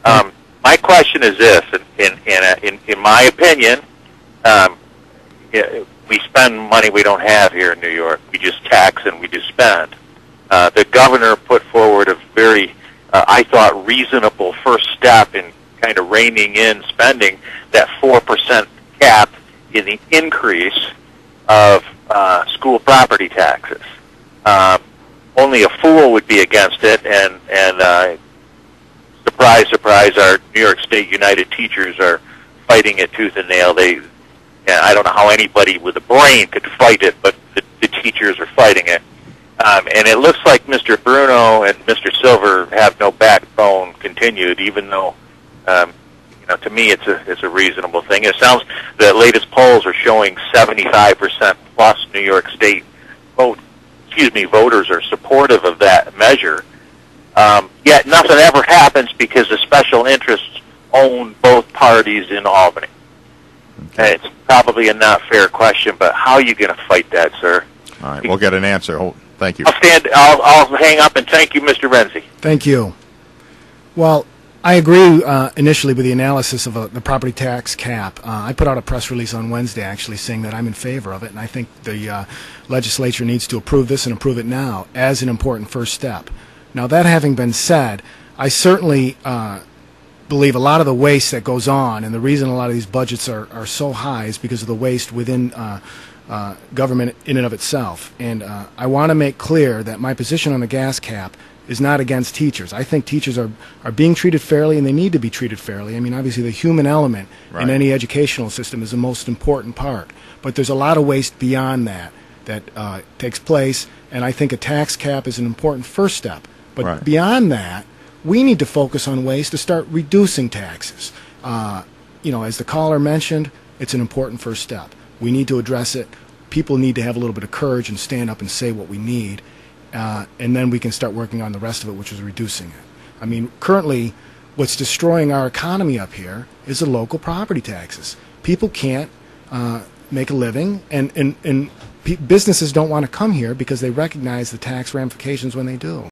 My question is this: in my opinion, we spend money we don't have here in New York. We just tax and we just spend. The governor put forward a very, I thought, reasonable first step in kind of reining in spending, that 4% cap in the increase of school property taxes. Only a fool would be against it, and surprise, surprise, our New York State United teachers are fighting it tooth and nail. I don't know how anybody with a brain could fight it, but the teachers are fighting it. And it looks like Mr. Bruno and Mr. Silver have no backbone continued, even though, to me it's a reasonable thing. It sounds the latest polls are showing 75% plus New York State voters are supportive of that measure. Yet nothing ever happens because the special interests own both parties in Albany. Okay. It's probably a not fair question, but how are you going to fight that, sir? All right, we'll get an answer. Oh, thank you. I'll hang up and thank you, Mr. Renzi. Thank you. Well, I agree initially with the analysis of the property tax cap. I put out a press release on Wednesday actually saying that I'm in favor of it, and I think the legislature needs to approve this and approve it now as an important first step. Now, that having been said, I certainly believe a lot of the waste that goes on, and the reason a lot of these budgets are so high is because of the waste within government in and of itself. And I want to make clear that my position on the gas cap is not against teachers. I think teachers are being treated fairly, and they need to be treated fairly. I mean, obviously the human element in any educational system is the most important part. But there's a lot of waste beyond that takes place, and I think a tax cap is an important first step. But beyond that, we need to focus on ways to start reducing taxes. As the caller mentioned, it's an important first step. We need to address it. People need to have a little bit of courage and stand up and say what we need. And then we can start working on the rest of it, which is reducing it. I mean, currently, what's destroying our economy up here is the local property taxes. People can't make a living, and businesses don't want to come here because they recognize the tax ramifications when they do.